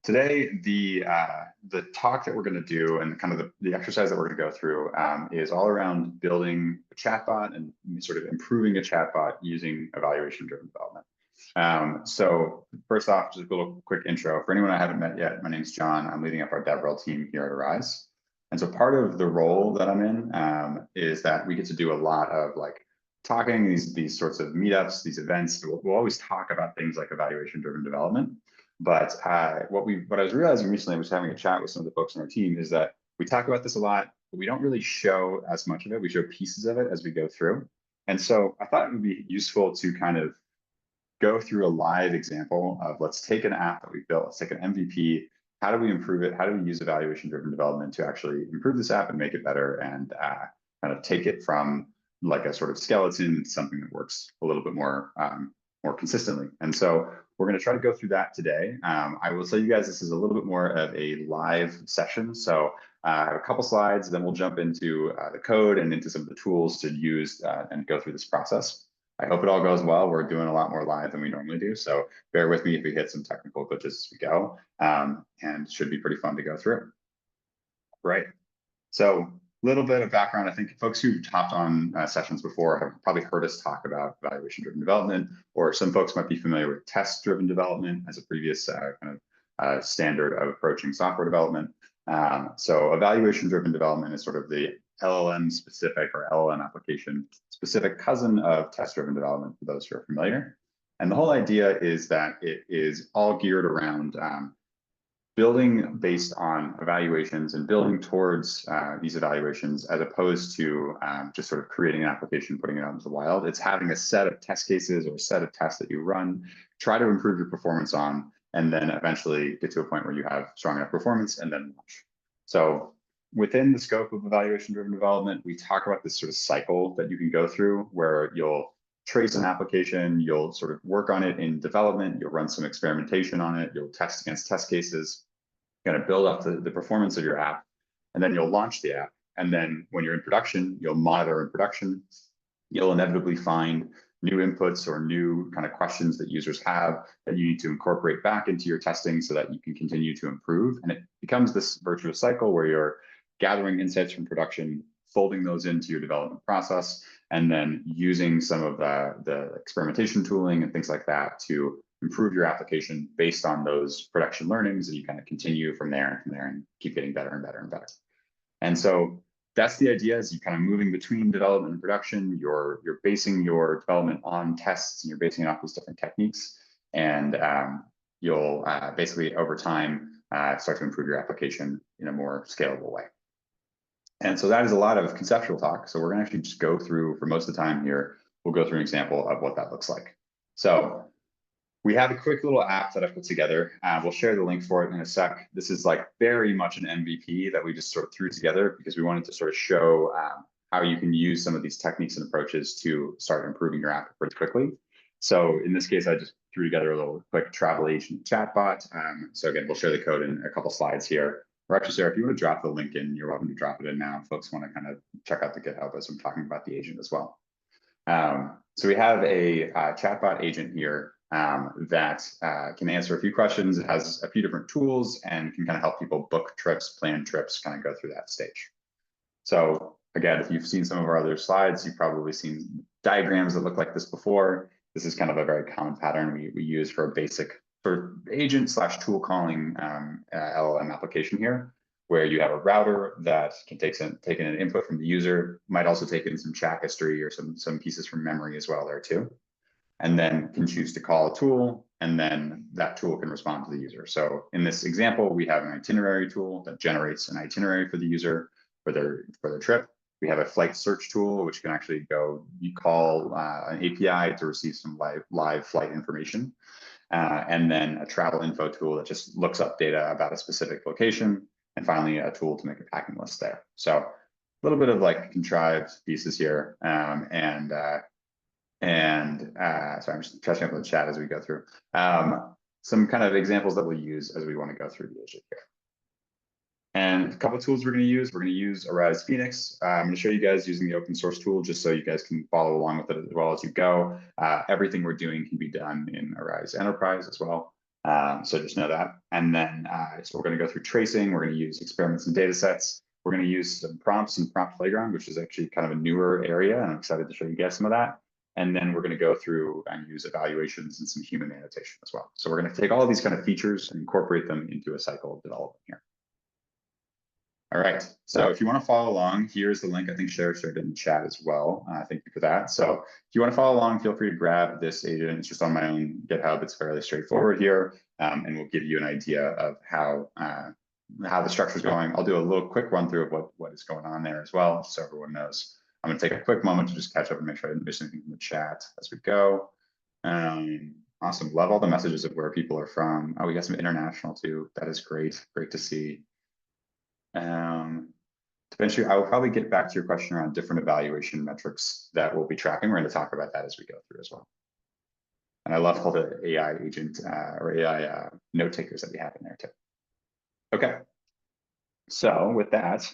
Today, the talk that we're going to do and kind of the exercise that we're going to go through is all around building a chatbot and sort of improving a chatbot using evaluation-driven development. So first off, just a little quick intro. For anyone I haven't met yet, my name's John. I'm leading up our DevRel team here at Arise. And so part of the role that I'm in is that we get to do a lot of like talking, these sorts of meetups, these events. We'll always talk about things like evaluation-driven development. But what I was realizing recently, I was having a chat with some of the folks on our team, is that we talk about this a lot, but we don't really show as much of it. We show pieces of it as we go through. And so I thought it would be useful to kind of go through a live example of, let's take an app that we built, let's take an MVP, how do we improve it? How do we use evaluation-driven development to actually improve this app and make it better and kind of take it from like a sort of skeleton to something that works a little bit more consistently. And so we're going to try to go through that today. I will tell you guys this is a little bit more of a live session. So I have a couple slides, then we'll jump into the code and into some of the tools to use and go through this process. I hope it all goes well. We're doing a lot more live than we normally do. So bear with me if we hit some technical glitches as we go, and should be pretty fun to go through. Right. So a little bit of background. I think folks who've hopped on sessions before have probably heard us talk about evaluation-driven development, or some folks might be familiar with test-driven development as a previous kind of standard of approaching software development. So evaluation-driven development is sort of the LLM specific or LLM application specific cousin of test-driven development for those who are familiar. And the whole idea is that it is all geared around building based on evaluations and building towards these evaluations, as opposed to just sort of creating an application, putting it out into the wild. It's having a set of test cases or a set of tests that you run, try to improve your performance on, and then eventually get to a point where you have strong enough performance and then launch. So within the scope of evaluation-driven development, we talk about this sort of cycle that you can go through where you'll trace an application, you'll sort of work on it in development, you'll run some experimentation on it, you'll test against test cases, kind of build up the performance of your app, and then you'll launch the app. And then when you're in production, you'll monitor in production. You'll inevitably find new inputs or new kind of questions that users have that you need to incorporate back into your testing so that you can continue to improve. And it becomes this virtuous cycle where you're gathering insights from production, folding those into your development process, and then using some of the experimentation tooling and things like that to improve your application based on those production learnings, and you kind of continue from there and keep getting better and better and better. And so that's the idea, is you kind of moving between development and production. You're basing your development on tests, and you're basing it off these different techniques, and you'll basically over time start to improve your application in a more scalable way. And so that is a lot of conceptual talk. So we're going to actually just go through, for most of the time here, we'll go through an example of what that looks like. So we have a quick little app that I've put together. We'll share the link for it in a sec. This is like very much an MVP that we just sort of threw together because we wanted to sort of show how you can use some of these techniques and approaches to start improving your app pretty quickly. So in this case, I just threw together a little quick travel agent chatbot. So again, we'll share the code in a couple slides here. Or actually, Sarah, if you want to drop the link in, you're welcome to drop it in now. Folks want to kind of check out the GitHub as I'm talking about the agent as well. So we have a chatbot agent here that can answer a few questions. It has a few different tools and can kind of help people book trips, plan trips, kind of go through that stage. So again, if you've seen some of our other slides, you've probably seen diagrams that look like this before. This is kind of a very common pattern we use for a basic sort of agent/tool calling LLM application here, where you have a router that can take in an input from the user, might also take in some chat history or some pieces from memory as well there too, and then can choose to call a tool, and then that tool can respond to the user. So in this example, we have an itinerary tool that generates an itinerary for the user for their trip. We have a flight search tool, which can actually you call an API to receive some live flight information. And then a travel info tool that just looks up data about a specific location, and finally a tool to make a packing list there. So a little bit of like contrived pieces here, so I'm just catching up with the chat as we go through. Some kind of examples that we'll use as we want to go through the agent here. And a couple of tools we're going to use. We're going to use Arise Phoenix. I'm going to show you guys using the open source tool just so you guys can follow along with it as well as you go. Everything we're doing can be done in Arise Enterprise as well. So just know that. And then, so we're going to go through tracing. We're going to use experiments and data sets. We're going to use some prompts and prompt playground, which is actually kind of a newer area. And I'm excited to show you guys some of that. And then we're going to go through and use evaluations and some human annotation as well. So we're going to take all of these kind of features and incorporate them into a cycle of development here. All right, so if you want to follow along, here's the link. I think Cher shared it in the chat as well. Thank you for that. So if you want to follow along, feel free to grab this agent. It's just on my own GitHub. It's fairly straightforward here, and we'll give you an idea of how the structure is going. I'll do a little quick run through of what is going on there as well, so everyone knows. I'm going to take a quick moment to just catch up and make sure I didn't miss anything from the chat as we go. Awesome. Love all the messages of where people are from. Oh, we got some international too. That is great. Great to see. Eventually, I will probably get back to your question around different evaluation metrics that we'll be tracking. We're going to talk about that as we go through as well. And I love all the AI agent or AI note takers that we have in there too. Okay. So with that,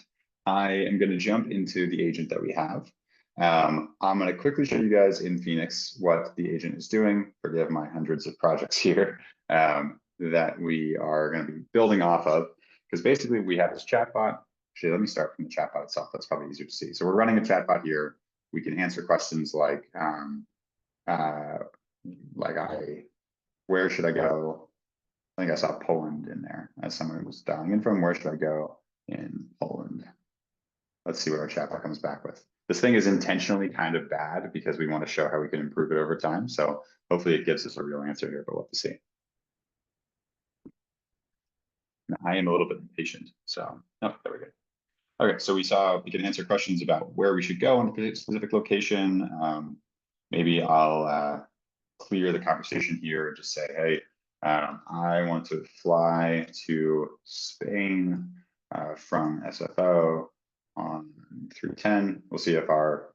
I am going to jump into the agent that we have. I'm going to quickly show you guys in Phoenix what the agent is doing. Forgive my hundreds of projects here that we are going to be building off of. Because basically we have this chatbot. Actually, let me start from the chatbot itself. That's probably easier to see. So we're running a chatbot here. We can answer questions like where should I go? I think I saw Poland in there as someone was dialing in from. Where should I go in Poland? Let's see what our chatbot comes back with. This thing is intentionally kind of bad because we want to show how we can improve it over time. So hopefully it gives us a real answer here, but we'll have to see. I am a little bit impatient, so oh, there we go. Okay, so we can answer questions about where we should go in a specific location. Maybe I'll clear the conversation here and just say, hey, I want to fly to Spain from SFO on 310. We'll see if our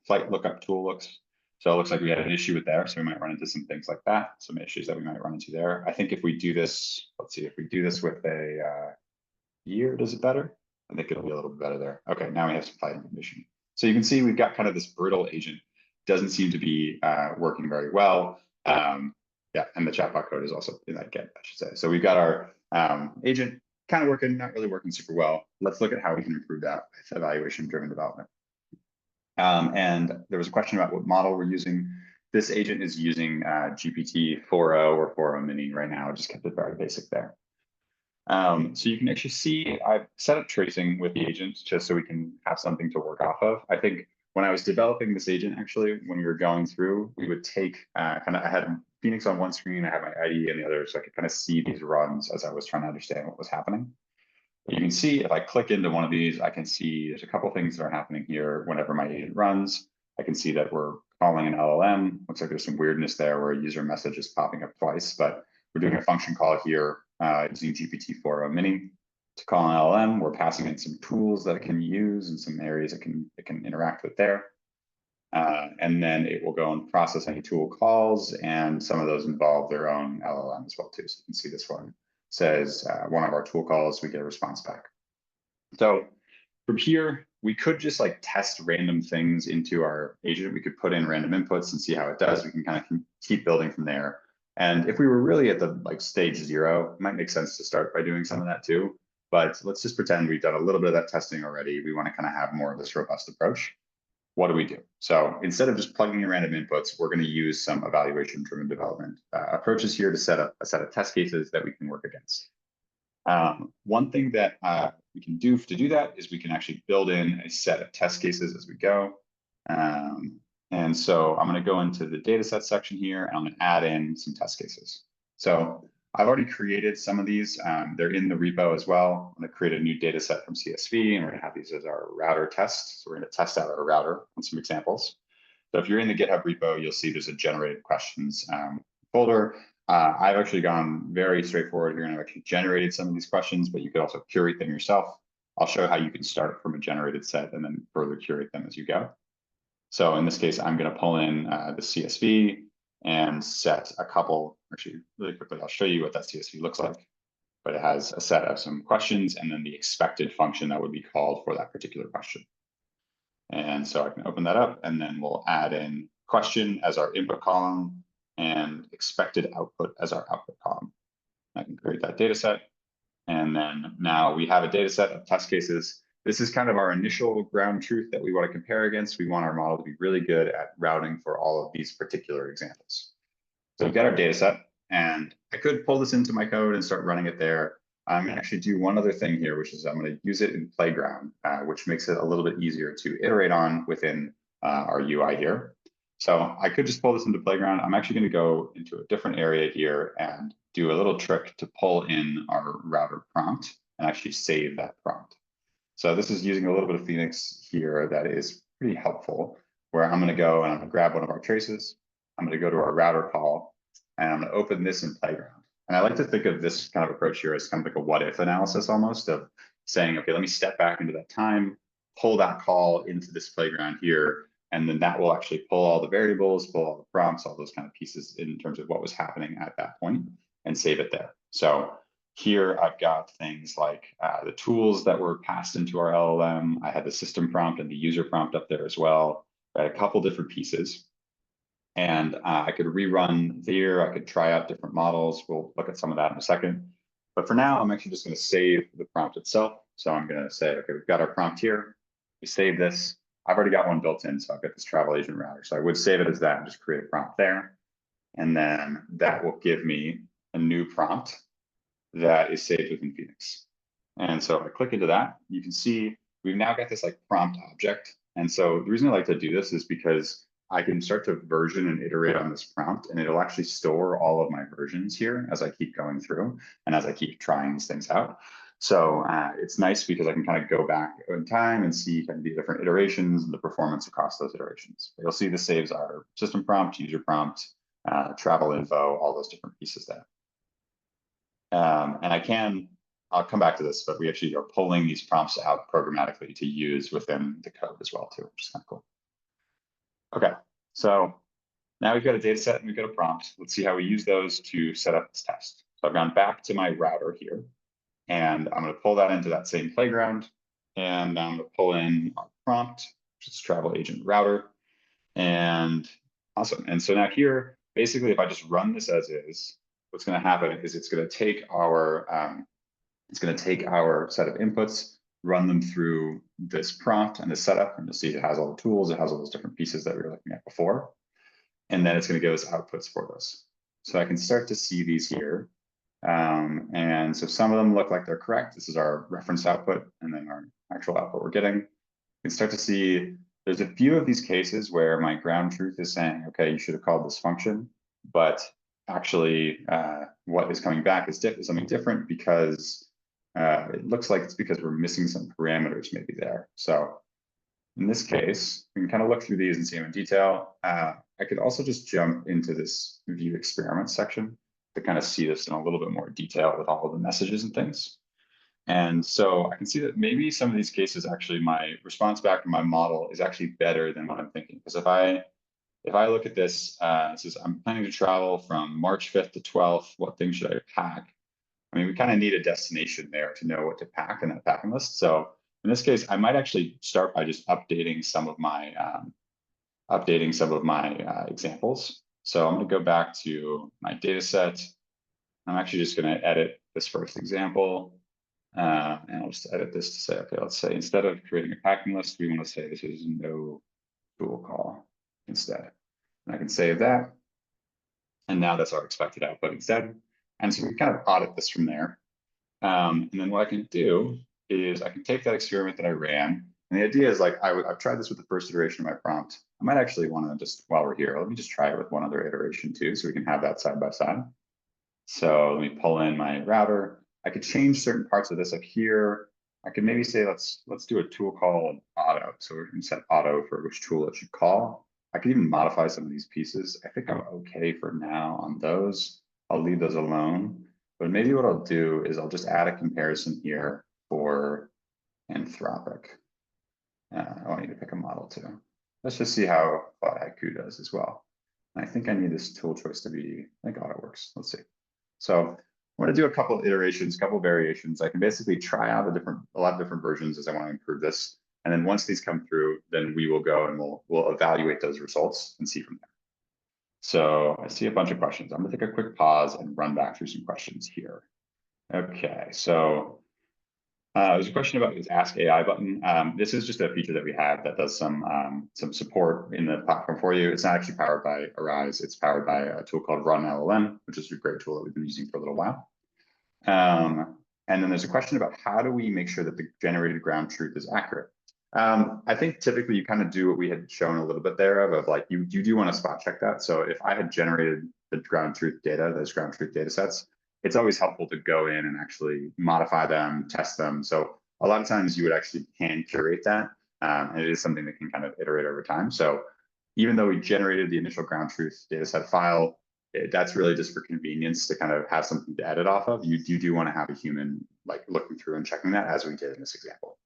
flight lookup tool looks. So it looks like we had an issue with there, so we might run into some things like that, some issues that we might run into there. I think if we do this, let's see, if we do this with a year, does it better? I think it'll be a little bit better there. Okay, now we have some flight information. So you can see we've got kind of this brittle agent. Doesn't seem to be working very well. Yeah, and the chatbot code is also in that get, I should say. So we've got our agent kind of working, not really working super well. Let's look at how we can improve that with evaluation-driven development. And there was a question about what model we're using. This agent is using GPT 4.0 or 4.0 mini right now. Just kept it very basic there. So you can actually see I've set up tracing with the agent just so we can have something to work off of. I think when I was developing this agent, actually, when we were going through, we would take I had Phoenix on one screen, I had my IDE on the other, so I could kind of see these runs as I was trying to understand what was happening. But you can see if I click into one of these, I can see there's a couple things that are happening here whenever my agent runs. I can see that we're calling an LLM. Looks like there's some weirdness there where a user message is popping up twice, but we're doing a function call here using GPT 4.0 mini to call an LLM. We're passing in some tools that it can use and some areas it can interact with there. And then it will go and process any tool calls, and some of those involve their own LLM as well too. So you can see this one says one of our tool calls, we get a response back. So from here, we could just like test random things into our agent. We could put in random inputs and see how it does. We can kind of keep building from there. And if we were really at the like stage 0, it might make sense to start by doing some of that too. But let's just pretend we've done a little bit of that testing already. We want to kind of have more of this robust approach. What do we do? So instead of just plugging in random inputs, we're going to use some evaluation-driven development approaches here to set up a set of test cases that we can work against. One thing that we can do to do that is we can actually build in a set of test cases as we go. And so I'm going to go into the dataset section here, and I'm going to add in some test cases. So I've already created some of these. They're in the repo as well. I'm going to create a new data set from CSV, and we're going to have these as our router tests. So we're going to test out our router on some examples. So if you're in the GitHub repo, you'll see there's a generated questions folder. I've actually gone very straightforward here, and I've actually generated some of these questions, but you could also curate them yourself. I'll show how you can start from a generated set and then further curate them as you go. So in this case, I'm going to pull in the CSV and set a couple, actually really quickly, I'll show you what that CSV looks like, but it has a set of some questions and then the expected function that would be called for that particular question. And so I can open that up, and then we'll add in question as our input column. and expected output as our output column. I can create that data set. And then now we have a data set of test cases. This is kind of our initial ground truth that we want to compare against. We want our model to be really good at routing for all of these particular examples. So we've got our data set, and I could pull this into my code and start running it there. I'm going to actually do one other thing here, which is I'm going to use it in Playground, which makes it a little bit easier to iterate on within our UI here. So I could just pull this into Playground. I'm actually going to go into a different area here and do a little trick to pull in our router prompt and actually save that prompt. So this is using a little bit of Phoenix here that is pretty helpful, where I'm going to go and I'm going to grab one of our traces. I'm going to go to our router call, and I'm going to open this in Playground. And I like to think of this kind of approach here as kind of like a what if analysis almost, of saying, okay, let me step back into that time, pull that call into this Playground here, and then that will actually pull all the variables, pull all the prompts, all those kind of pieces in terms of what was happening at that point, and save it there. So here I've got things like the tools that were passed into our LLM. I had the system prompt and the user prompt up there as well. I had a couple different pieces. And I could rerun there. I could try out different models. We'll look at some of that in a second. But for now, I'm actually just going to save the prompt itself. So I'm going to say, okay, we've got our prompt here. We save this. I've already got one built in, so I've got this travel agent router. So I would save it as that and just create a prompt there. And then that will give me a new prompt that is saved within Phoenix. And so if I click into that, you can see we've now got this like prompt object. And so the reason I like to do this is because I can start to version and iterate on this prompt, and it'll actually store all of my versions here as I keep going through and as I keep trying these things out. So it's nice because I can kind of go back in time and see kind of the different iterations and the performance across those iterations. You'll see the saves are system prompt, user prompt, travel info, all those different pieces there. And I'll come back to this, but we actually are pulling these prompts out programmatically to use within the code as well too, which is kind of cool. Okay, so now we've got a data set and we've got a prompt. Let's see how we use those to set up this test. So I've gone back to my router here, and I'm going to pull that into that same Playground, and I'm going to pull in our prompt, which is travel agent router, and awesome. And so now here, basically, if I just run this as is, what's going to happen is it's going to take our set of inputs, run them through this prompt and the setup, and you'll see it has all the tools, it has all those different pieces that we were looking at before, and then it's going to give us outputs for those. So I can start to see these here, and so some of them look like they're correct. This is our reference output, and then our actual output we're getting. You can start to see there's a few of these cases where my ground truth is saying, okay, you should have called this function, but actually what is coming back is something different, because it looks like it's because we're missing some parameters maybe there. So in this case, we can kind of look through these and see them in detail. I could also just jump into this view experiment section to kind of see this in a little bit more detail with all of the messages and things. And so I can see that maybe some of these cases, actually my response back to my model is actually better than what I'm thinking. Because if I look at this, it says I'm planning to travel from March 5th to 12th. What things should I pack? I mean, we kind of need a destination there to know what to pack in that packing list. So in this case, I might actually start by just updating some of my examples. So I'm going to go back to my data set. I'm actually just going to edit this first example. And I'll just edit this to say, okay, let's say instead of creating a packing list, we want to say this is no tool call instead. And I can save that. And now that's our expected output instead. And so we kind of audit this from there. And then what I can do is I can take that experiment that I ran. And the idea is like, I've tried this with the first iteration of my prompt. I might actually want to just, while we're here, let me just try it with one other iteration too, so we can have that side by side. So let me pull in my router. I could change certain parts of this up here. I could maybe say, let's do a tool called auto. So we're going to set auto for which tool it should call. I could even modify some of these pieces. I think I'm okay for now on those. I'll leave those alone. But maybe what I'll do is I'll just add a comparison here for Anthropic. I need to pick a model too. Let's just see how Cloud Haiku does as well. And I think I need this tool choice to be, I think auto works. Let's see. So I'm going to do a couple iterations, a couple variations. I can basically try out a lot of different versions as I want to improve this. And then once these come through, then we will go and we'll evaluate those results and see from there. So I see a bunch of questions. I'm gonna take a quick pause and run back through some questions here. Okay, so there's a question about this Ask AI button. This is just a feature that we have that does some support in the platform for you. It's not actually powered by Arise. It's powered by a tool called Run LLM, which is a great tool that we've been using for a little while. And then there's a question about how do we make sure that the generated ground truth is accurate? I think typically you kind of do what we had shown a little bit there of like you do want to spot check that. So if I had generated the ground truth data, those ground truth data sets, it's always helpful to go in and actually modify them, test them. So a lot of times you would actually hand curate that. And it is something that can kind of iterate over time. So even though we generated the initial ground truth data set file, that's really just for convenience to kind of have something to edit off of. You do want to have a human like looking through and checking that, as we did in this example.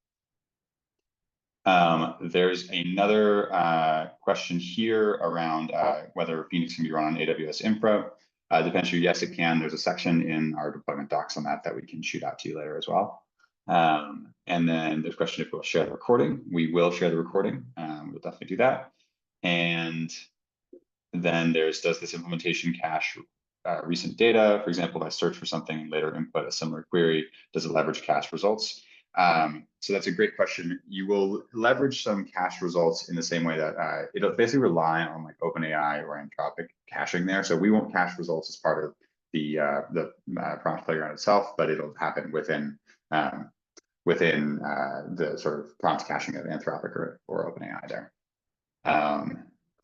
There's another question here around whether Phoenix can be run on AWS Infra. Depends you, yes, it can. There's a section in our deployment docs on that we can shoot out to you later as well. And then there's a question if we'll share the recording. We will share the recording. We'll definitely do that. And then there's, does this implementation cache recent data? For example, if I search for something and later input a similar query, does it leverage cache results? So that's a great question. You will leverage some cache results in the same way that it'll basically rely on like OpenAI or Anthropic caching there. So we won't cache results as part of the prompt playground itself, but it'll happen within the sort of prompt caching of Anthropic or OpenAI there.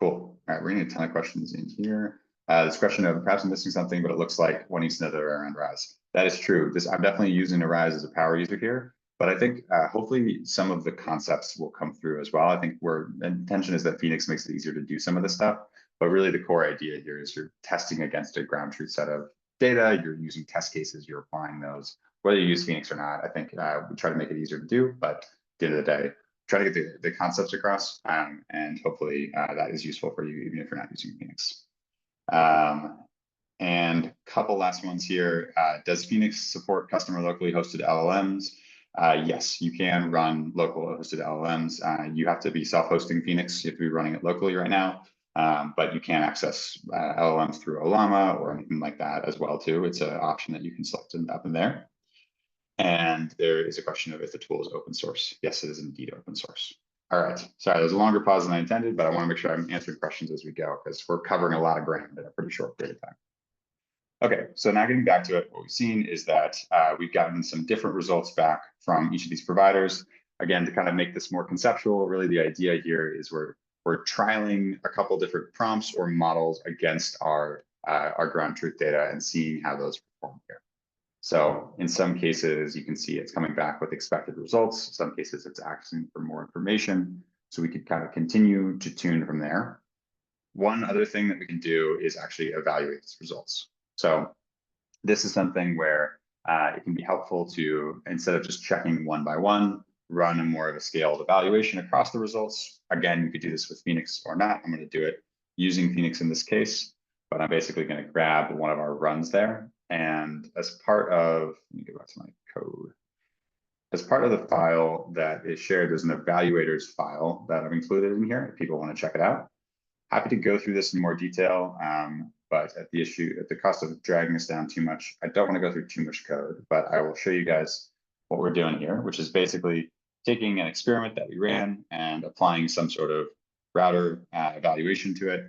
Cool. All right, we're gonna get a ton of questions in here. This question of perhaps I'm missing something, but it looks like one needs to know that around Rise. That is true. I'm definitely using Rise as a power user here, but I think hopefully some of the concepts will come through as well. I think the intention is that Phoenix makes it easier to do some of this stuff, but really the core idea here is you're testing against a ground truth set of data, you're using test cases, you're applying those, whether you use Phoenix or not. I think we try to make it easier to do, but at the end of the day, try to get the concepts across, and hopefully that is useful for you, even if you're not using Phoenix. And a couple last ones here. Does Phoenix support customer locally hosted LLMs? Yes, you can run local hosted LLMs. You have to be self-hosting Phoenix. You have to be running it locally right now, but you can access LLMs through Olama or anything like that as well too. It's an option that you can select up in there. And there is a question of if the tool is open source. Yes, it is indeed open source. All right, sorry, that was a longer pause than I intended, but I want to make sure I'm answering questions as we go because we're covering a lot of ground in a pretty short period of time. Okay, so now getting back to it, what we've seen is that we've gotten some different results back from each of these providers. Again, to kind of make this more conceptual, really the idea here is we're trialing a couple different prompts or models against our ground truth data and seeing how those perform here. So in some cases, you can see it's coming back with expected results. In some cases, it's asking for more information. So we could kind of continue to tune from there. One other thing that we can do is actually evaluate these results. So this is something where it can be helpful to, instead of just checking one by one, run a more of a scaled evaluation across the results. Again, you could do this with Phoenix or not. I'm going to do it using Phoenix in this case, but I'm basically going to grab one of our runs there. And as part of, let me go back to my code. As part of the file that is shared, there's an evaluators file that I've included in here if people want to check it out. Happy to go through this in more detail, but at the cost of dragging this down too much, I don't want to go through too much code, but I will show you guys what we're doing here, which is basically taking an experiment that we ran and applying some sort of router evaluation to it.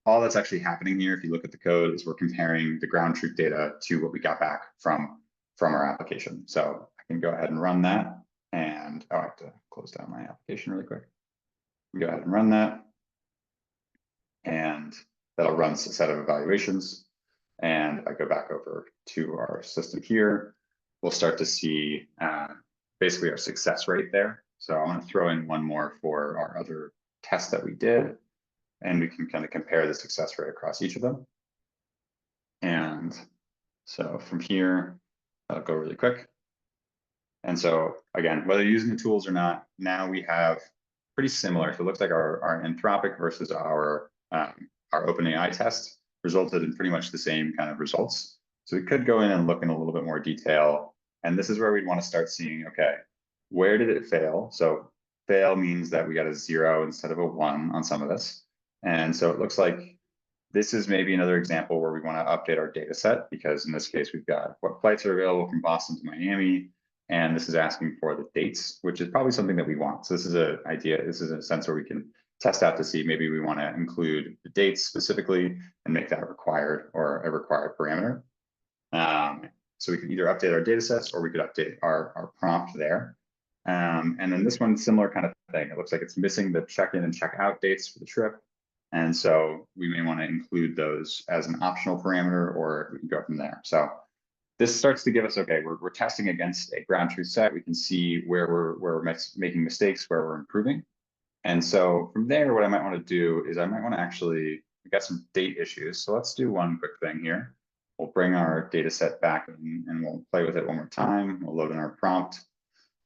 All that's actually happening here, if you look at the code, is we're comparing the ground truth data to what we got back from our application. So I can go ahead and run that. And I have to close down my application really quick. We go ahead and run that. And that'll run a set of evaluations. And if I go back over to our system here, we'll start to see basically our success rate there. So I want to throw in one more for our other test that we did. And we can kind of compare the success rate across each of them. And so from here, I'll go really quick. And so again, whether you're using the tools or not, now we have pretty similar. So it looks like our Anthropic versus our OpenAI test resulted in pretty much the same kind of results. So we could go in and look in a little bit more detail. And this is where we'd want to start seeing, okay, where did it fail? So fail means that we got a 0 instead of a 1 on some of this. And so it looks like This is maybe another example where we want to update our data set, because in this case, we've got what flights are available from Boston to Miami, and this is asking for the dates, which is probably something that we want. So this is an idea, this is a sense where we can test out to see maybe we want to include the dates specifically and make that required or a required parameter. So we can either update our data sets or we could update our prompt there. And then this one, similar kind of thing. It looks like it's missing the check-in and check-out dates for the trip. And so we may want to include those as an optional parameter, or we can go from there. So this starts to give us, okay, we're testing against a ground truth set. We can see where we're making mistakes, where we're improving. And so from there, what I might want to do is I might want to actually, we got some date issues. So let's do one quick thing here. We'll bring our data set back in and we'll play with it one more time. We'll load in our prompt.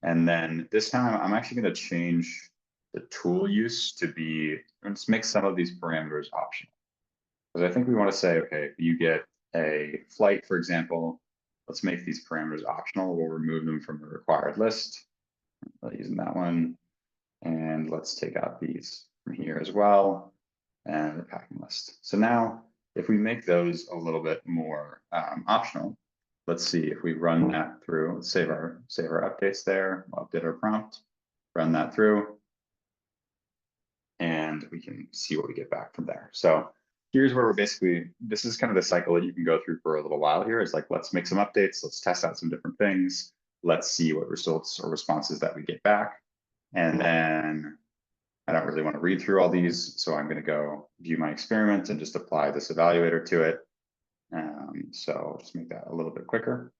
And then this time I'm actually going to change the tool use to be, let's make some of these parameters optional. Because I think we want to say, okay, if you get a flight, for example, let's make these parameters optional. We'll remove them from the required list. Using that one. And let's take out these from here as well, and the packing list. So now, if we make those a little bit more optional, let's see if we run that through. Let's save our updates there. We'll update our prompt, run that through, and we can see what we get back from there. So here's where we're basically, this is kind of the cycle that you can go through for a little while here. Is like, let's make some updates, let's test out some different things, let's see what results or responses that we get back. And then I don't really want to read through all these, so I'm going to go view my experiment and just apply this evaluator to it. So I'll just make that a little bit quicker.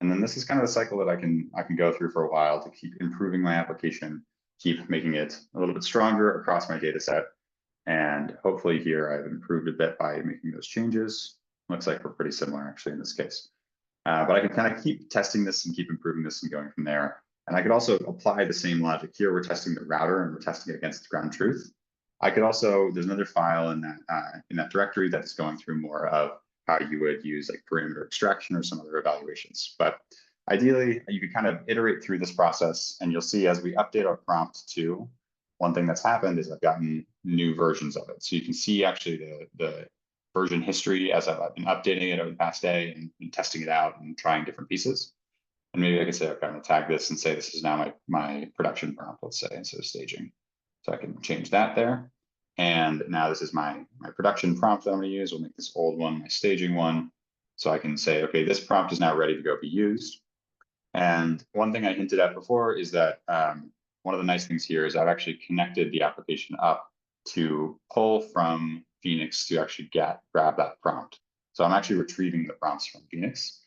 And then this is kind of a cycle that I can go through for a while to keep improving my application, keep making it a little bit stronger across my data set. And hopefully here I've improved a bit by making those changes. Looks like we're pretty similar actually in this case. But I can kind of keep testing this and keep improving this and going from there. And I could also apply the same logic here. We're testing the router and we're testing it against ground truth. I could also, there's another file in that directory that's going through more of how you would use like parameter extraction or some other evaluations. But ideally, you could kind of iterate through this process, and you'll see as we update our prompt too, one thing that's happened is I've gotten new versions of it. So you can see actually the version history as I've been updating it over the past day and testing it out and trying different pieces. And maybe I can say, okay, I'm going to tag this and say this is now my production prompt, let's say, instead of staging. So I can change that there. And now this is my production prompt that I'm going to use. We'll make this old one my staging one. So I can say, okay, this prompt is now ready to go be used. And one thing I hinted at before is that one of the nice things here is I've actually connected the application up to pull from Phoenix to actually grab that prompt. So I'm actually retrieving the prompts from Phoenix.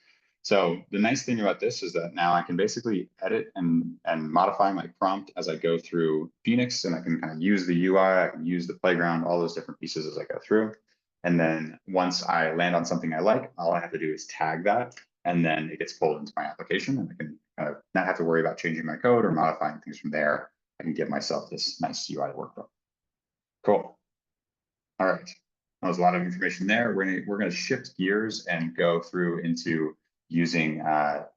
So the nice thing about this is that now I can basically edit and modify my prompt as I go through Phoenix, and I can kind of use the UI, I can use the playground, all those different pieces as I go through. And then once I land on something I like, all I have to do is tag that, and then it gets pulled into my application, and I can kind of not have to worry about changing my code or modifying things from there. I can give myself this nice UI to work with. Cool. All right. That was a lot of information there. We're gonna shift gears and go through into using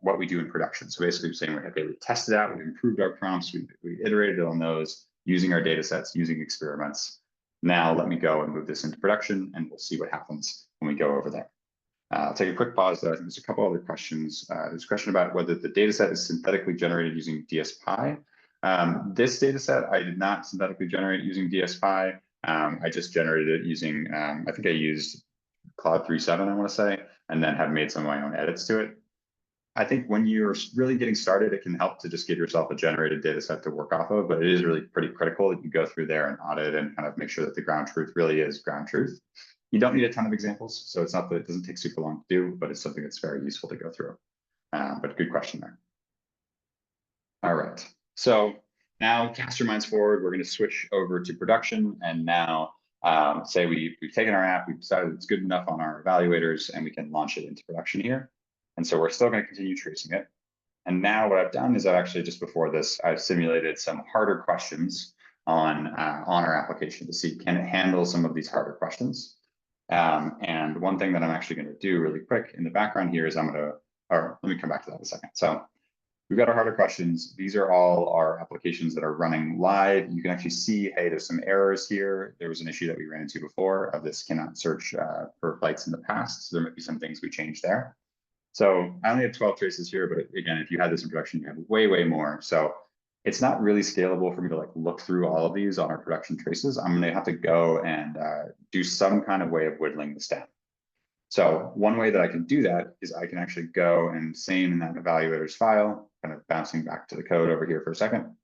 what we do in production. So basically saying, okay, we tested out, we improved our prompts, we iterated on those using our data sets, using experiments. Now let me go and move this into production, and we'll see what happens when we go over there. I'll take a quick pause though. I think there's a couple other questions. There's a question about whether the data set is synthetically generated using DSPy. This data set I did not synthetically generate using DSPy. I just generated it using, I think I used Claude 3.7, I want to say, and then have made some of my own edits to it. I think when you're really getting started, it can help to just give yourself a generated data set to work off of, but it is really pretty critical that you go through there and audit and kind of make sure that the ground truth really is ground truth. You don't need a ton of examples, so it's not that it doesn't take super long to do, but it's something that's very useful to go through. But good question there. All right, so now cast your minds forward. We're going to switch over to production, and now say we've taken our app, we've decided it's good enough on our evaluators, and we can launch it into production here. And so we're still going to continue tracing it. And now what I've done is I've actually, just before this, I've simulated some harder questions on our application to see, can it handle some of these harder questions? And one thing that I'm actually going to do really quick in the background here is or let me come back to that in a second. So we've got our harder questions. These are all our applications that are running live. You can actually see, hey, there's some errors here. There was an issue that we ran into before of this cannot search for flights in the past. So there might be some things we changed there. So I only have 12 traces here, but again, if you had this in production, you have way, way more. So it's not really scalable for me to like look through all of these on our production traces. I'm gonna have to go and do some kind of way of whittling this down. So one way that I can do that is I can actually go and same in that evaluators file, kind of bouncing back to the code over here for a second.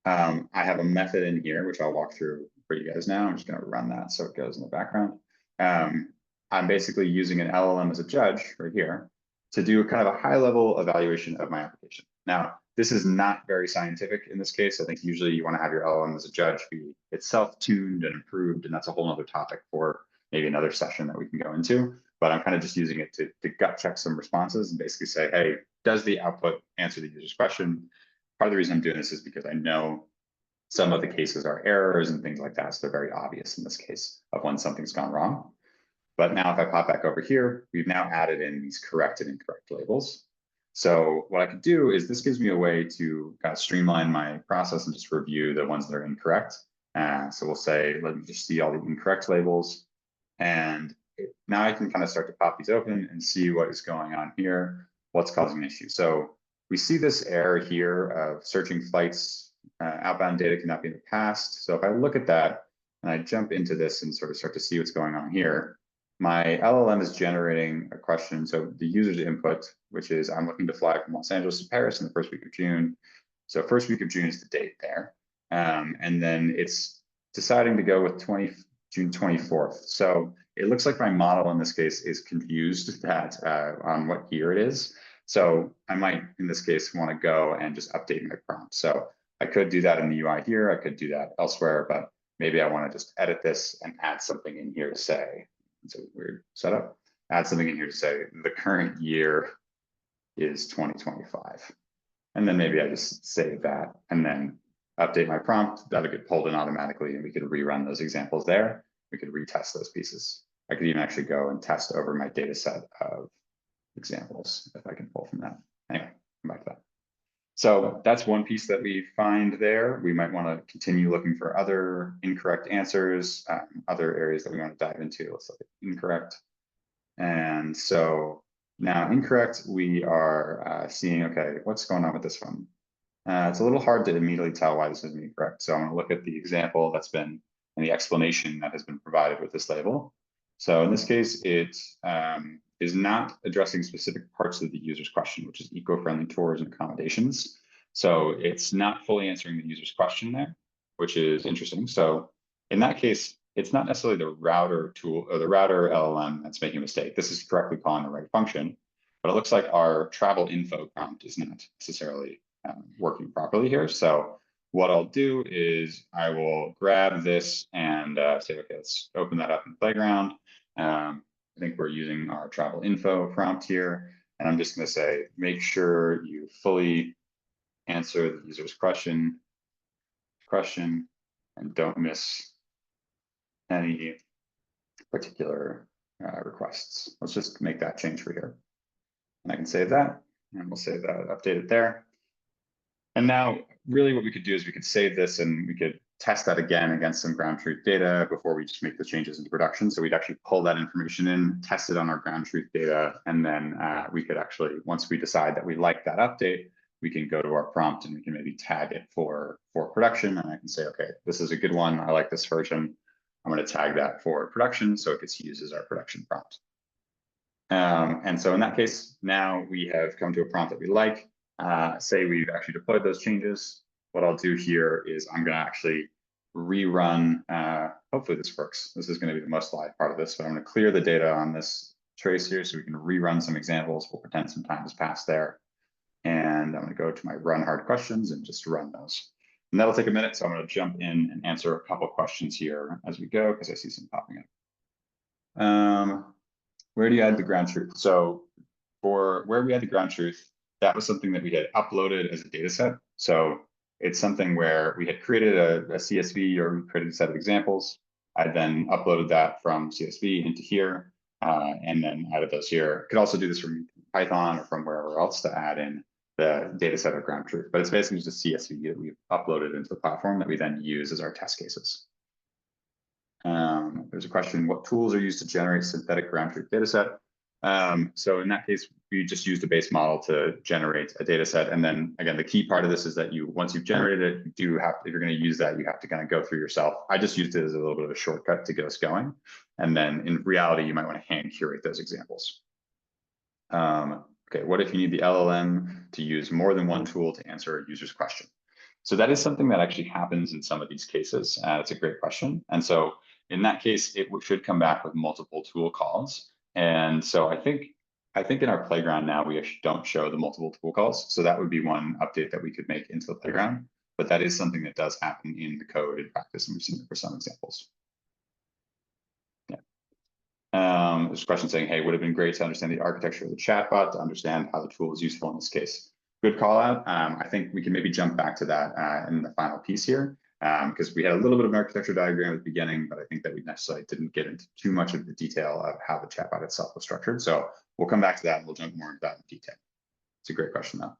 I have a method in here, which I'll walk through for you guys now. I'm just gonna run that so it goes in the background. I'm basically using an LLM as a judge right here to do kind of a high level evaluation of my application. Now, this is not very scientific in this case. I think usually you want to have your LLM as a judge be itself tuned and improved, and that's a whole other topic for maybe another session that we can go into. But I'm kind of just using it to gut check some responses and basically say, hey, does the output answer the user's question? Part of the reason I'm doing this is because I know some of the cases are errors and things like that. So they're very obvious in this case of when something's gone wrong. But now if I pop back over here, we've now added in these correct and incorrect labels. So what I could do is this gives me a way to kind of streamline my process and just review the ones that are incorrect. So we'll say, let me just see all the incorrect labels. And now I can kind of start to pop these open and see what is going on here, what's causing an issue. So we see this error here of searching flights, outbound data cannot be in the past. So if I look at that and I jump into this and sort of start to see what's going on here, my LLM is generating a question. So the user's input, which is I'm looking to fly from Los Angeles to Paris in the first week of June. So first week of June is the date there. And then it's deciding to go with June 24th. So it looks like my model in this case is confused that on what year it is. So I might, in this case, want to go and just update my prompt. So I could do that in the UI here. I could do that elsewhere, but maybe I want to just edit this and add something in here to say, it's a weird setup, add something in here to say the current year is 2025. And then maybe I just save that and then update my prompt. That'll get pulled in automatically and we could rerun those examples there. We could retest those pieces. I could even actually go and test over my data set of examples if I can pull from that. Anyway, come back to that. So that's one piece that we find there. We might want to continue looking for other incorrect answers, other areas that we want to dive into. Let's look at incorrect. And so now incorrect, we are seeing, okay, what's going on with this one? It's a little hard to immediately tell why this is incorrect. So I'm going to look at the example that's been and the explanation that has been provided with this label. So in this case, it is not addressing specific parts of the user's question, which is eco-friendly tours and accommodations. So it's not fully answering the user's question there, which is interesting. So in that case, it's not necessarily the router tool or the router LLM that's making a mistake. This is correctly calling the right function, but it looks like our travel info prompt is not necessarily working properly here. So what I'll do is I will grab this and say, okay, let's open that up in Playground. I think we're using our travel info prompt here. And I'm just going to say, make sure you fully answer the user's question, and don't miss any particular requests. Let's just make that change for here. And I can save that, and we'll save that, update it there. And now really what we could do is we could save this and we could test that again against some ground truth data before we just make the changes into production. So we'd actually pull that information in, test it on our ground truth data, and then we could actually, once we decide that we like that update, we can go to our prompt and we can maybe tag it for production. And I can say, okay, this is a good one. I like this version. I'm going to tag that for production so it gets used as our production prompt. And so in that case, now we have come to a prompt that we like. Say we've actually deployed those changes. What I'll do here is I'm going to actually rerun, hopefully this works. This is going to be the most live part of this, but I'm going to clear the data on this trace here so we can rerun some examples. We'll pretend some time has passed there. And I'm going to go to my run hard questions and just run those. And that'll take a minute, so I'm going to jump in and answer a couple of questions here as we go, because I see some popping up. Where do you add the ground truth? So for where we had the ground truth, that was something that we had uploaded as a data set. So it's something where we had created a CSV or we created a set of examples. I then uploaded that from CSV into here and then added those here. I could also do this from Python or from wherever else to add in data set of ground truth, but it's basically just a CSV that we've uploaded into the platform that we then use as our test cases. There's a question, what tools are used to generate synthetic ground truth data set? So in that case, we just used a base model to generate a data set. And then again, the key part of this is that once you've generated it, you do have to, if you're going to use that, you have to kind of go through yourself. I just used it as a little bit of a shortcut to get us going. And then in reality, you might want to hand curate those examples. Okay, what if you need the LLM to use more than one tool to answer a user's question? So that is something that actually happens in some of these cases. It's a great question. And so in that case, it should come back with multiple tool calls. And so I think in our playground now, we actually don't show the multiple tool calls. So that would be one update that we could make into the playground. But that is something that does happen in the code in practice, and we've seen it for some examples. Yeah. There's a question saying, hey, would have been great to understand the architecture of the chatbot to understand how the tool is useful in this case. Good call out. I think we can maybe jump back to that in the final piece here, because we had a little bit of an architecture diagram at the beginning, but I think that we necessarily didn't get into too much of the detail of how the chatbot itself was structured. So we'll come back to that and we'll jump more into that in detail. It's a great question though.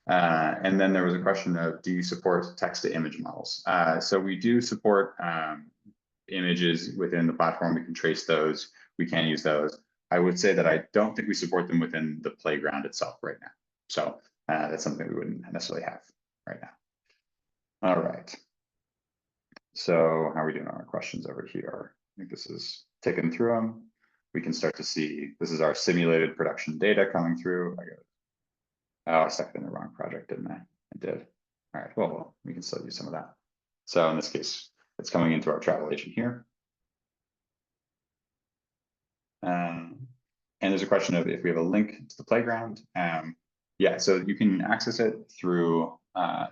And then there was a question of, do you support text to image models? So we do support images within the platform. We can trace those. We can use those. I would say that I don't think we support them within the playground itself right now. So that's something we wouldn't necessarily have right now. All right. So how are we doing on our questions over here? I think this is ticking through them. We can start to see, this is our simulated production data coming through. I stuck it in the wrong project, didn't I? I did. All right, well, we can still use some of that. So in this case, it's coming into our travel agent here. And there's a question of if we have a link to the playground. Yeah, so you can access it through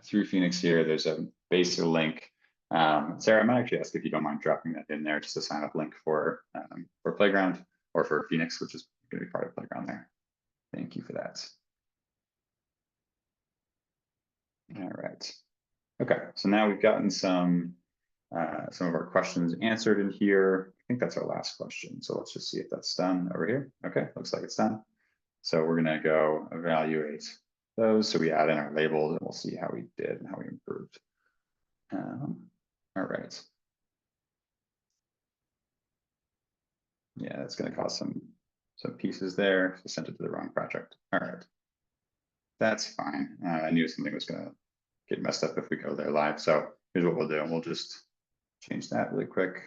Phoenix here. There's a basic link. Sarah, I might actually ask if you don't mind dropping that in there, just a sign up link for Playground or for Phoenix, which is going to be part of Playground there. Thank you for that. All right. Okay, so now we've gotten some of our questions answered in here. I think that's our last question. So let's just see if that's done over here. Okay, looks like it's done. So we're gonna go evaluate those. So we add in our labels and we'll see how we did and how we improved. All right. Yeah, that's gonna cause some pieces there. So sent it to the wrong project. All right. That's fine. I knew something was gonna get messed up if we go there live. So here's what we'll do. We'll just change that really quick,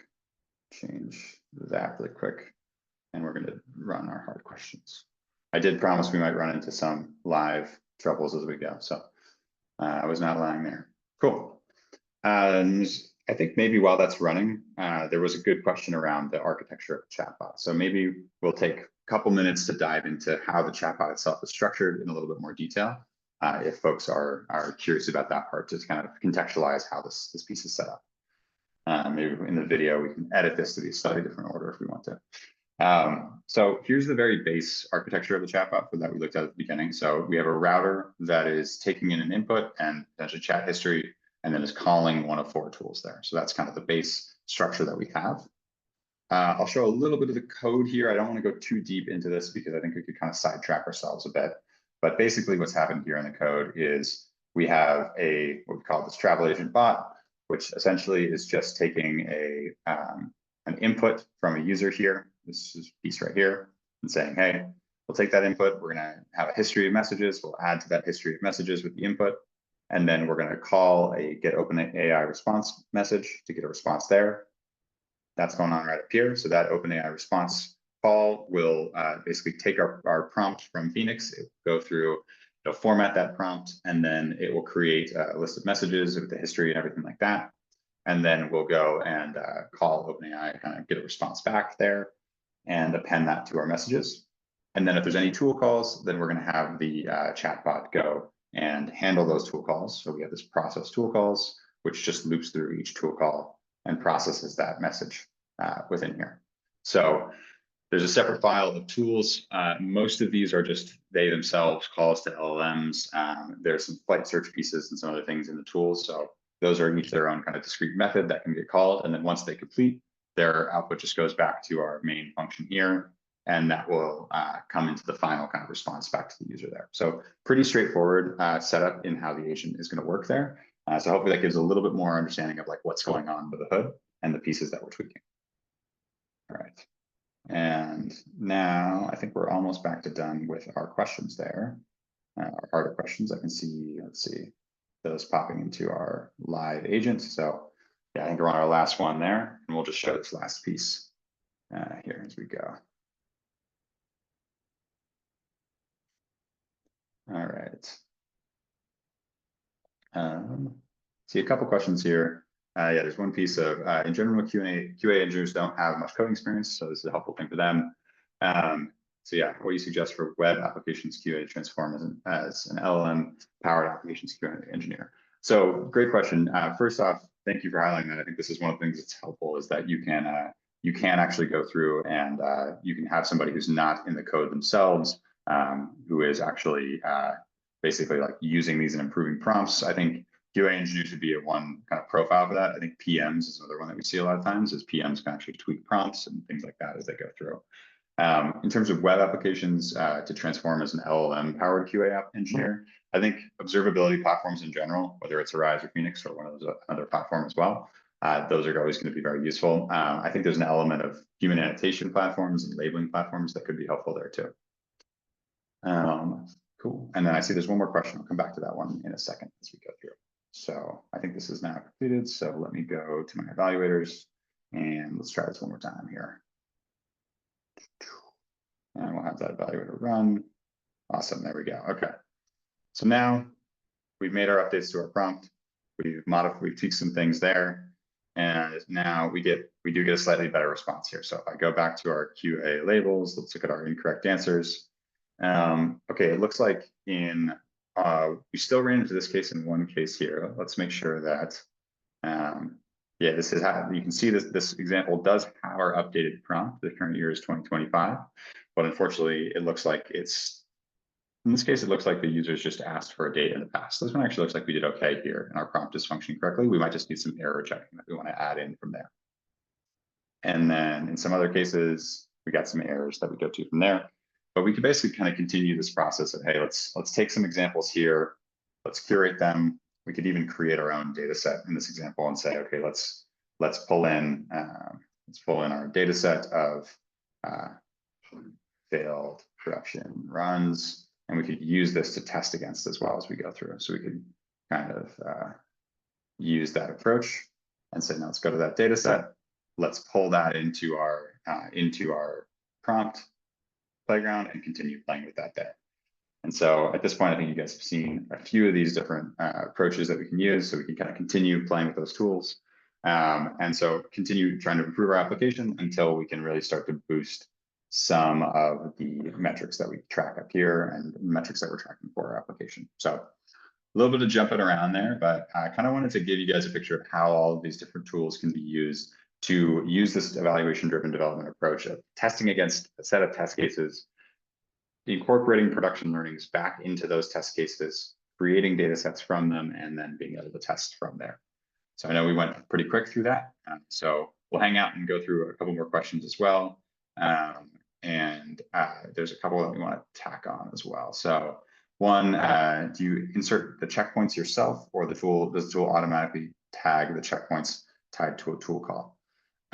change that really quick, and we're gonna run our hard questions. I did promise we might run into some live troubles as we go, so I was not lying there. Cool. And I think maybe while that's running, there was a good question around the architecture of the chatbot. So maybe we'll take a couple minutes to dive into how the chatbot itself is structured in a little bit more detail, if folks are curious about that part, to kind of contextualize how this piece is set up. Maybe in the video, we can edit this to be a slightly different order if we want to. So here's the very base architecture of the chatbot that we looked at the beginning. So we have a router that is taking in an input and potentially chat history, and then is calling one of 4 tools there. So that's kind of the base structure that we have. I'll show a little bit of the code here. I don't want to go too deep into this because I think we could kind of sidetrack ourselves a bit. But basically what's happened here in the code is we have what we call this travel agent bot, which essentially is just taking an input from a user here. This is a piece right here, and saying, hey, we'll take that input. We're going to have a history of messages. We'll add to that history of messages with the input. And then we're going to call a get OpenAI response message to get a response there. That's going on right up here. So that OpenAI response call will basically take our prompt from Phoenix. It will go through, it'll format that prompt, and then it will create a list of messages with the history and everything like that. And then we'll go and call OpenAI, kind of get a response back there and append that to our messages. And then if there's any tool calls, then we're going to have the chatbot go and handle those tool calls. So we have this process tool calls, which just loops through each tool call and processes that message within here. So there's a separate file of tools. Most of these are just they themselves calls to LLMs. There's some flight search pieces and some other things in the tools. So those are each their own kind of discrete method that can get called. And then once they complete, their output just goes back to our main function here. and that will come into the final kind of response back to the user there. So pretty straightforward setup in how the agent is going to work there. So hopefully that gives a little bit more understanding of like what's going on under the hood and the pieces that we're tweaking. All right. And now I think we're almost back to done with our questions there. Our harder questions, I can see, let's see, those popping into our live agent. So yeah, I think we're on our last one there, and we'll just show this last piece here as we go. All right. See a couple questions here. Yeah, there's one piece of, in general, QA engineers don't have much coding experience, so this is a helpful thing for them. So yeah, what do you suggest for web applications QA to transform as an LLM-powered applications QA engineer? So great question. First off, thank you for highlighting that. I think this is one of the things that's helpful is that you can actually go through and you can have somebody who's not in the code themselves, who is actually basically like using these and improving prompts. I think QA engineers would be a one kind of profile for that. I think PMs is another one that we see a lot of times, is PMs can actually tweak prompts and things like that as they go through. In terms of web applications to transform as an LLM powered QA app engineer, I think observability platforms in general, whether it's Arise or Phoenix or one of those other platform as well, those are always going to be very useful. I think there's an element of human annotation platforms and labeling platforms that could be helpful there too. Cool. And then I see there's one more question. I'll come back to that one in a second as we go through. So I think this is now completed. So let me go to my evaluators and let's try this one more time here. And we'll have that evaluator run. Awesome, there we go. Okay. So now we've made our updates to our prompt. We've tweaked some things there. And now we do get a slightly better response here. So if I go back to our QA labels, let's look at our incorrect answers. Okay, it looks like we still ran into this case in one case here. Let's make sure that, yeah, this is how you can see this example does have our updated prompt. The current year is 2025, but unfortunately, it looks like in this case, it looks like the users just asked for a date in the past. This one actually looks like we did okay here and our prompt is functioning correctly. We might just need some error checking that we want to add in from there. And then in some other cases, we got some errors that we go to from there. But we could basically kind of continue this process of, hey, let's take some examples here, let's curate them. We could even create our own data set in this example and say, okay, let's pull in our data set of failed production runs, and we could use this to test against as well as we go through. So we could kind of use that approach and say, now let's go to that data set. Let's pull that into our prompt playground and continue playing with that there. And so at this point, I think you guys have seen a few of these different approaches that we can use, so we can kind of continue playing with those tools. And so continue trying to improve our application until we can really start to boost some of the metrics that we track up here and metrics that we're tracking for our application. So a little bit of jumping around there, but I kind of wanted to give you guys a picture of how all of these different tools can be used to use this evaluation-driven development approach of testing against a set of test cases, incorporating production learnings back into those test cases, creating data sets from them, and then being able to test from there. So I know we went pretty quick through that. So we'll hang out and go through a couple more questions as well. There's a couple that we want to tack on as well. So one, do you insert the checkpoints yourself, or does the tool automatically tag the checkpoints tied to a tool call?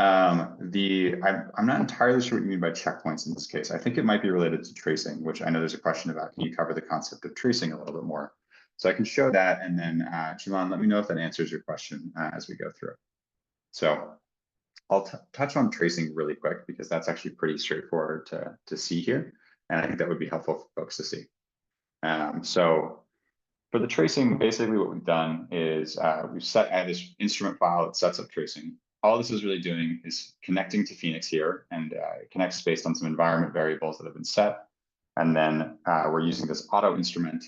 I'm not entirely sure what you mean by checkpoints in this case. I think it might be related to tracing, which I know there's a question about. Can you cover the concept of tracing a little bit more? So I can show that, and then Shimon, let me know if that answers your question as we go through. So I'll touch on tracing really quick because that's actually pretty straightforward to see here, and I think that would be helpful for folks to see. So for the tracing, basically what we've done is I have this instrument file that sets up tracing. All this is really doing is connecting to Phoenix here, and it connects based on some environment variables that have been set. And then we're using this auto instrument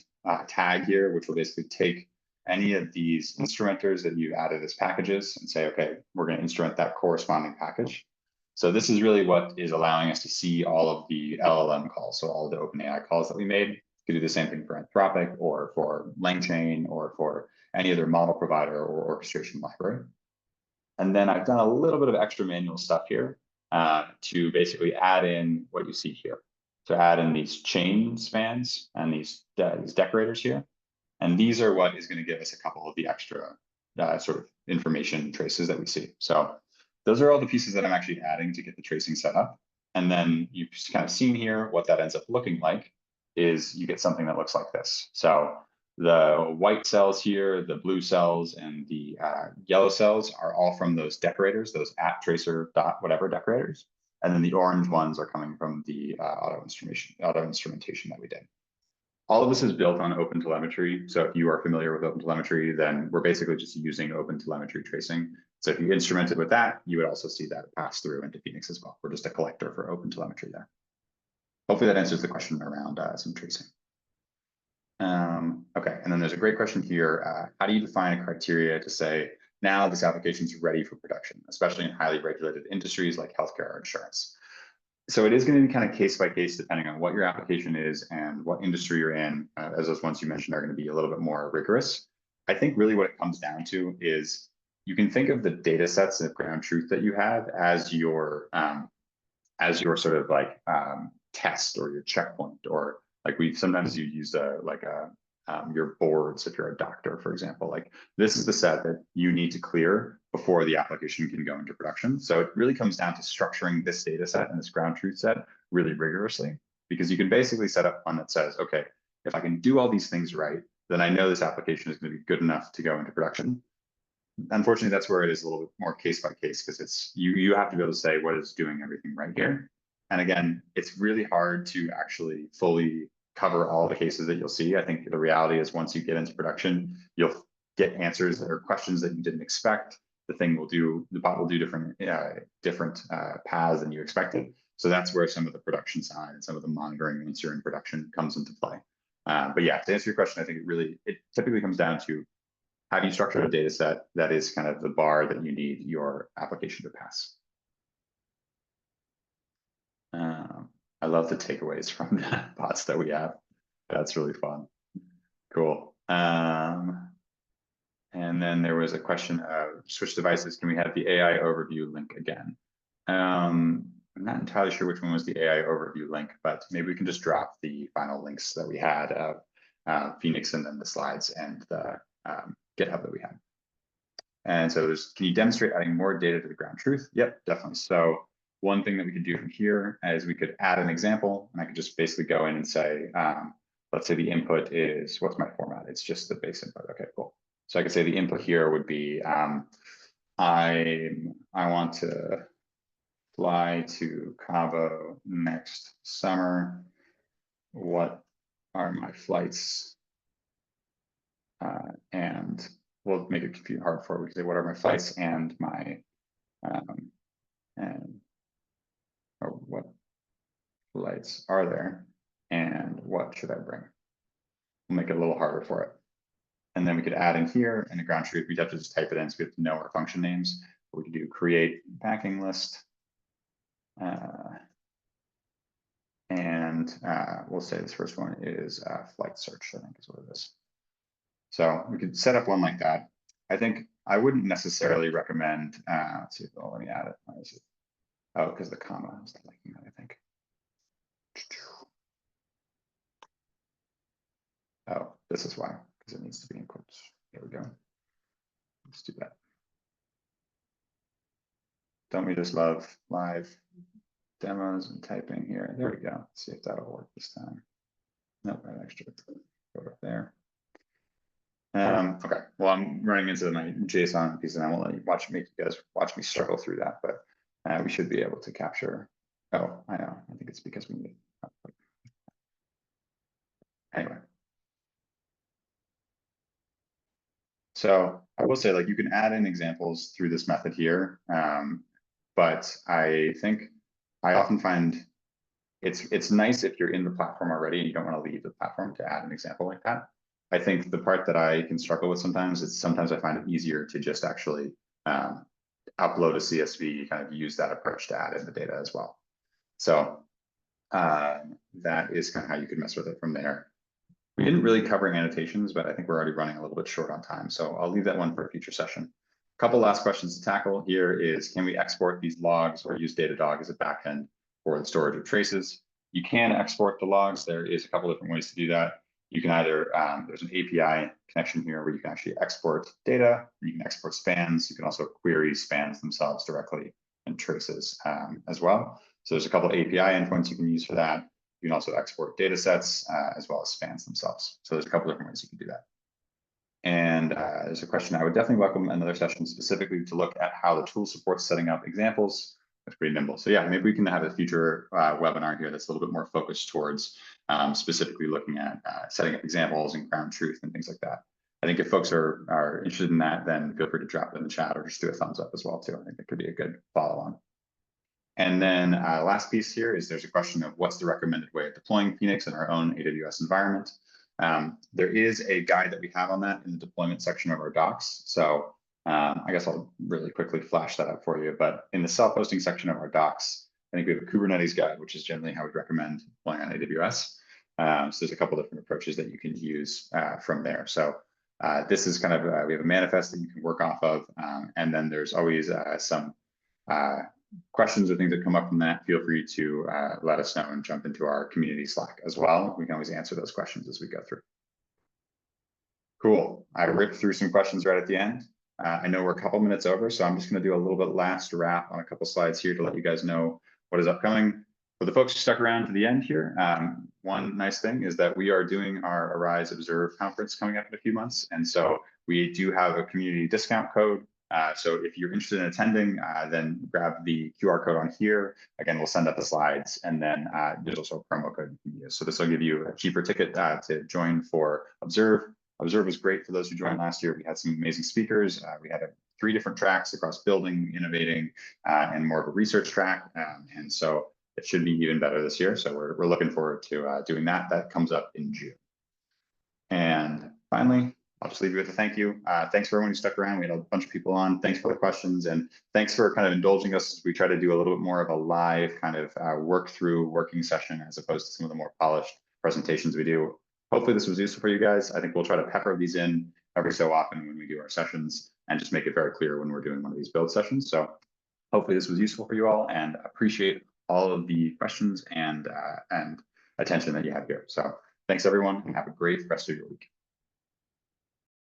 tag here, which will basically take any of these instrumenters that you added as packages and say, okay, we're going to instrument that corresponding package. So this is really what is allowing us to see all of the LLM calls. So all of the OpenAI calls that we made. You could do the same thing for Anthropic or for LangChain or for any other model provider or orchestration library. And then I've done a little bit of extra manual stuff here to basically add in what you see here. So add in these chain spans and these decorators here. And these are what is going to give us a couple of the extra sort of information traces that we see. So those are all the pieces that I'm actually adding to get the tracing set up. And then you've kind of seen here what that ends up looking like is you get something that looks like this. So the white cells here, the blue cells, and the yellow cells are all from those decorators, those @tracer dot whatever decorators. And then the orange ones are coming from the auto instrumentation that we did. All of this is built on OpenTelemetry. So if you are familiar with OpenTelemetry, then we're basically just using OpenTelemetry tracing. So if you instrumented with that, you would also see that pass through into Phoenix as well. We're just a collector for OpenTelemetry there. Hopefully that answers the question around some tracing. Okay, and then there's a great question here. How do you define a criteria to say, now this application is ready for production, especially in highly regulated industries like healthcare or insurance? So it is going to be kind of case by case, depending on what your application is and what industry you're in, as those ones you mentioned are going to be a little bit more rigorous. I think really what it comes down to is you can think of the data sets of ground truth that you have as your sort of like test or your checkpoint, or like sometimes you use your boards if you're a doctor, for example. Like this is the set that you need to clear before the application can go into production. So it really comes down to structuring this data set and this ground truth set really rigorously, because you can basically set up one that says, okay, if I can do all these things right, then I know this application is going to be good enough to go into production. Unfortunately, that's where it is a little bit more case by case, because it's you have to be able to say what is doing everything right here. And again, it's really hard to actually fully cover all the cases that you'll see. I think the reality is once you get into production, you'll get answers or questions that you didn't expect. The bot will do different paths than you expected. So that's where some of the production side and some of the monitoring once you're in production comes into play. But yeah, to answer your question, I think it typically comes down to how do you structure a data set that is kind of the bar that you need your application to pass. I love the takeaways from the bots that we have. That's really fun. Cool. And then there was a question of switch devices. Can we have the AI overview link again? I'm not entirely sure which one was the AI overview link, but maybe we can just drop the final links that we had of Phoenix and then the slides and the GitHub that we had. And so can you demonstrate adding more data to the ground truth? Yep, definitely. So one thing that we could do from here is we could add an example, and I could just basically go in and say, let's say the input is, what's my format? It's just the base input. Okay, cool. So I could say the input here would be, I want to fly to Cabo next summer. What are my flights? And we'll make it hard for it. We can say, what are my flights and my, or what flights are there and what should I bring? We'll make it a little harder for it. And then we could add in here in the ground truth, we'd have to just type it in, so we have to know our function names. We could do create packing list. And we'll say this first one is flight search, I think is what it is. So we could set up one like that. I think I wouldn't necessarily recommend, let's see, let me add it. Why is it? Oh, because the comma, I was not liking that, I think. Oh, this is why, because it needs to be in quotes. There we go. Let's do that. Don't we just love live demos and typing here? There we go. Let's see if that'll work this time. Nope, right extra. Go up there. Okay, well, I'm running into my JSON piece and I won't let you make you guys watch me struggle through that, but we should be able to capture. Oh, I know. I think it's because we need. Anyway. So I will say, like, you can add in examples through this method here, but I think I often find it's nice if you're in the platform already and you don't want to leave the platform to add an example like that. I think the part that I can struggle with sometimes is I find it easier to just actually upload a CSV, kind of use that approach to add in the data as well. So that is kind of how you could mess with it from there. We didn't really cover annotations, but I think we're already running a little bit short on time. So I'll leave that one for a future session. couple last questions to tackle here is, can we export these logs or use Datadog as a backend for the storage of traces? You can export the logs. There is a couple different ways to do that. You can either, there's an API connection here where you can actually export data, you can export spans, you can also query spans themselves directly and traces as well. So there's a couple API endpoints you can use for that. You can also export data sets as well as spans themselves. So there's a couple different ways you can do that. And there's a question, I would definitely welcome another session specifically to look at how the tool supports setting up examples. That's pretty nimble. So yeah, maybe we can have a future webinar here that's a little bit more focused towards specifically looking at setting up examples and ground truth and things like that. I think if folks are interested in that, then feel free to drop it in the chat or just do a thumbs up as well too. I think that could be a good follow on. And then last piece here is there's a question of what's the recommended way of deploying Phoenix in our own AWS environment. There is a guide that we have on that in the deployment section of our docs. So I guess I'll really quickly flash that up for you. But in the self-hosting section of our docs, I think we have a Kubernetes guide, which is generally how we'd recommend deploying on AWS. So there's a couple different approaches that you can use from there. So this is kind of, we have a manifest that you can work off of. And then there's always some questions or things that come up from that. Feel free to let us know and jump into our community Slack as well. We can always answer those questions as we go through. Cool. I ripped through some questions right at the end. I know we're a couple minutes over, so I'm just going to do a little bit last wrap on a couple slides here to let you guys know what is upcoming. For the folks who stuck around to the end here, one nice thing is that we are doing our Arise Observe conference coming up in a few months. And so we do have a community discount code. So if you're interested in attending, then grab the QR code on here. Again, we'll send out the slides, and then there's also a promo code you can use. So this will give you a cheaper ticket to join for Observe. Observe was great for those who joined last year. We had some amazing speakers. We had 3 different tracks across building, innovating, and more of a research track. And so it should be even better this year. So we're looking forward to doing that. That comes up in June. And finally, I'll just leave you with a thank you. Thanks for everyone who stuck around. We had a bunch of people on. Thanks for the questions, and thanks for kind of indulging us as we try to do a little bit more of a live kind of working session as opposed to some of the more polished presentations we do. Hopefully this was useful for you guys. I think we'll try to pepper these in every so often when we do our sessions and just make it very clear when we're doing one of these build sessions. So hopefully this was useful for you all, and appreciate all of the questions and attention that you have here. So thanks everyone, and have a great rest of your week.